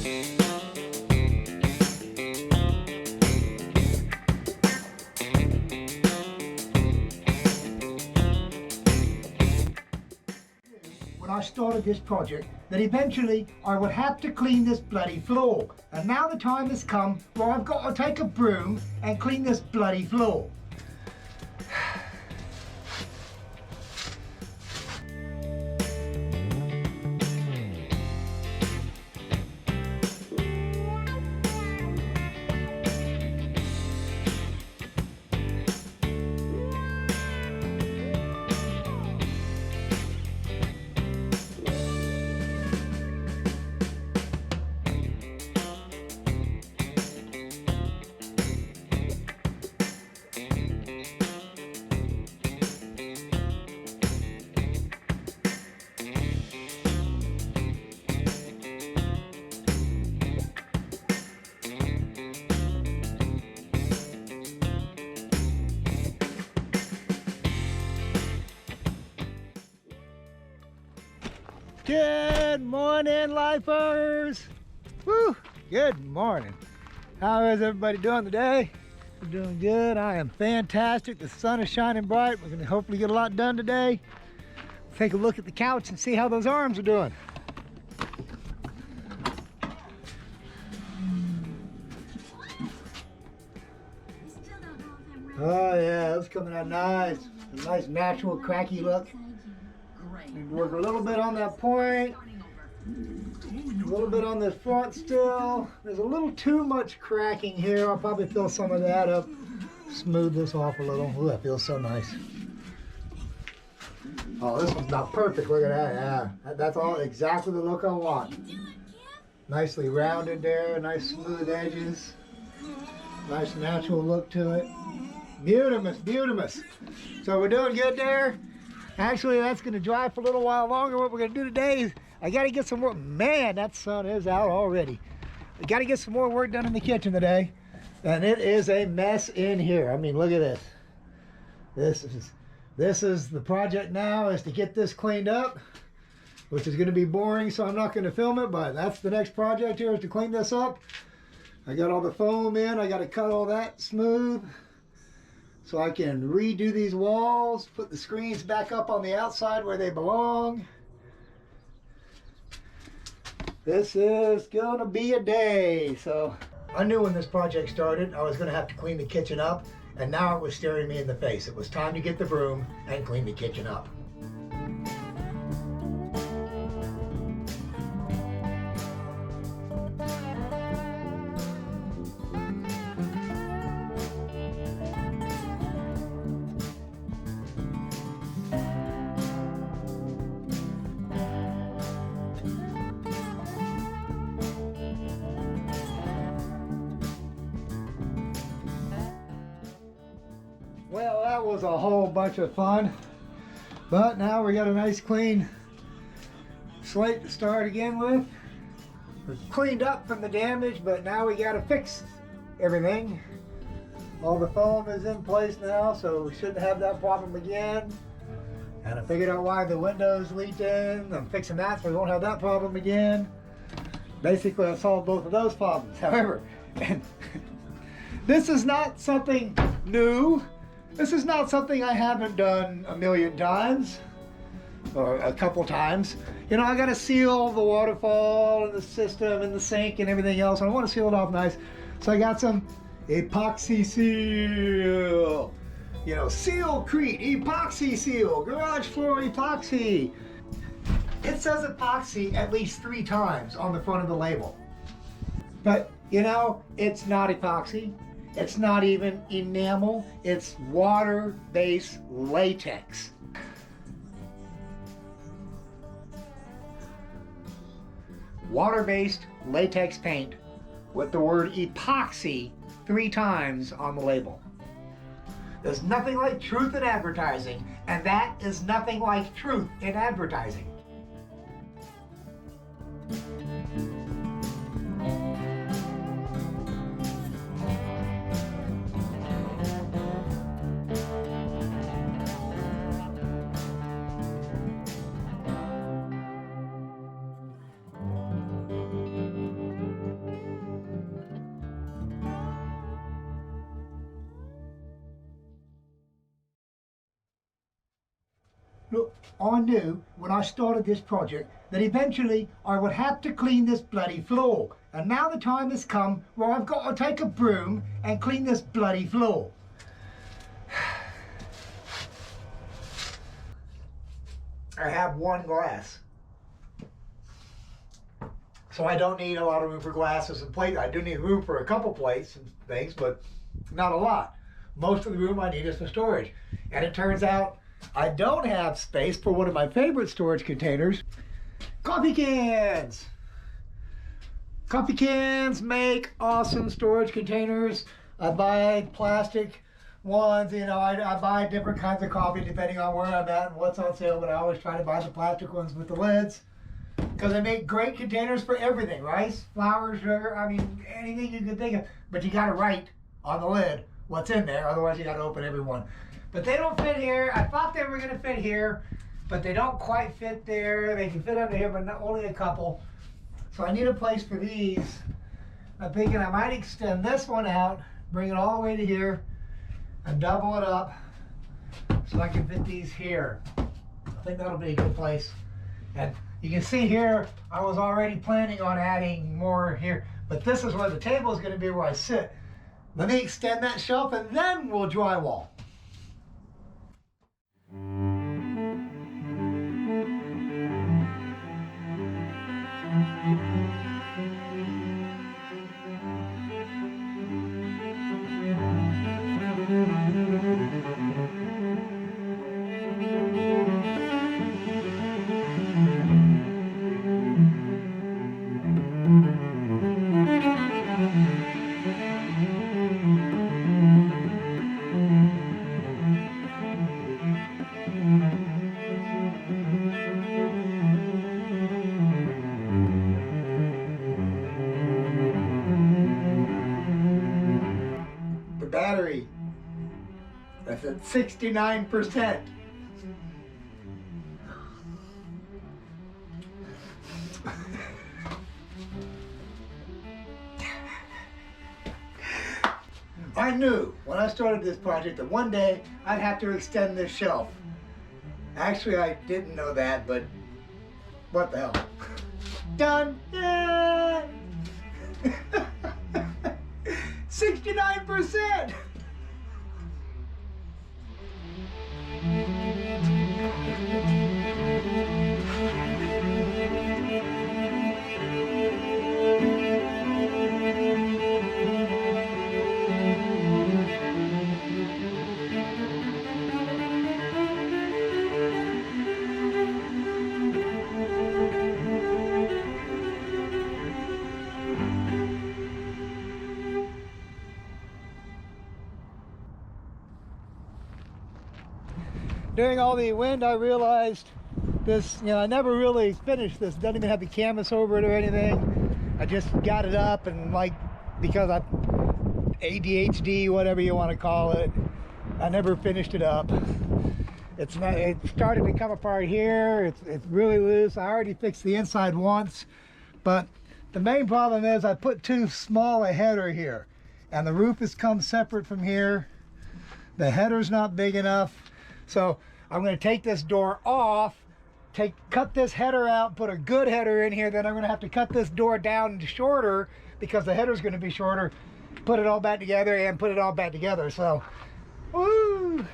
When I started this project, that eventually I would have to clean this bloody floor. And now the time has come where I've got to take a broom and clean this bloody floor. Good morning, lifers! Woo! Good morning. How is everybody doing today? We're doing good. I am fantastic. The sun is shining bright. We're going to hopefully get a lot done today. Take a look at the couch and see how those arms are doing. Oh yeah, it's coming out nice. A nice natural cracky look. Need to work a little bit on that point. A little bit on this front still. There's a little too much cracking here. I'll probably fill some of that up. Smooth this off a little. Ooh, that feels so nice. Oh, this one's about perfect. Look at that. Yeah, that's all exactly the look I want. Nicely rounded there. Nice smooth edges. Nice natural look to it. Beautimous, beautimous. So we're doing good there. Actually, that's going to dry for a little while longer. What we're going to do today is I got to get some more. Man, that sun is out already. I got to get some more work done in the kitchen today. And it is a mess in here. I mean, look at this. This is the project now, is to get this cleaned up, which is going to be boring, so I'm not going to film it, but that's the next project here, is to clean this up. I got all the foam in. I got to cut all that smooth, so I can redo these walls, put the screens back up on the outside where they belong. This is gonna be a day. So I knew when this project started, I was gonna have to clean the kitchen up, and now it was staring me in the face. It was time to get the broom and clean the kitchen up. Well, that was a whole bunch of fun, but now we got a nice clean slate to start again with. We're cleaned up from the damage, but now we got to fix everything. All the foam is in place now, so we shouldn't have that problem again. And I figured out why the windows leaked in. I'm fixing that so we won't have that problem again. Basically, I solved both of those problems. However, this is not something new. This is not something I haven't done a million times, or a couple times. You know, I gotta seal the waterfall and the system and the sink and everything else. I want to seal it off nice. So I got some epoxy seal. You know, Sealcrete epoxy seal, garage floor epoxy. It says epoxy at least 3 times on the front of the label. But, you know, it's not epoxy. It's not even enamel, it's water-based latex. Water-based latex paint with the word epoxy 3 times on the label. There's nothing like truth in advertising, and that is nothing like truth in advertising. Look, I knew when I started this project that eventually I would have to clean this bloody floor. And now the time has come where I've got to take a broom and clean this bloody floor. I have one glass, so I don't need a lot of room for glasses and plates. I do need room for a couple plates and things, but not a lot. Most of the room I need is for storage. And it turns out I don't have space for one of my favorite storage containers, coffee cans. Coffee cans make awesome storage containers. I buy plastic ones, you know, I buy different kinds of coffee depending on where I'm at and what's on sale, but I always try to buy the plastic ones with the lids because they make great containers for everything. Rice, flour, sugar, I mean, anything you can think of. But you got to write on the lid what's in there, otherwise you got to open every one. But they don't fit here. I thought they were going to fit here, but they don't quite fit there. They can fit under here, but not only a couple. So I need a place for these. I'm thinking I might extend this one out, bring it all the way to here, and double it up so I can fit these here. I think that'll be a good place. And you can see here, I was already planning on adding more here, but this is where the table is going to be, where I sit. Let me extend that shelf and then we'll drywall. Battery, that's at 69%. I knew when I started this project that one day I'd have to extend this shelf. Actually, I didn't know that, but what the hell. Done! Yay! 69%! During all the wind, I realized this, you know, I never really finished this. Doesn't even have the canvas over it or anything. I just got it up, and like, because I ADHD, whatever you want to call it, I never finished it up. It's not, it started to come apart here. It's really loose. I already fixed the inside once, but the main problem is I put too small a header here, and the roof has come separate from here. The header's not big enough. So I'm going to take this door off, cut this header out, put a good header in here. Then I'm going to have to cut this door down shorter because the header's going to be shorter, put it all back together and put it all back together. So, woo!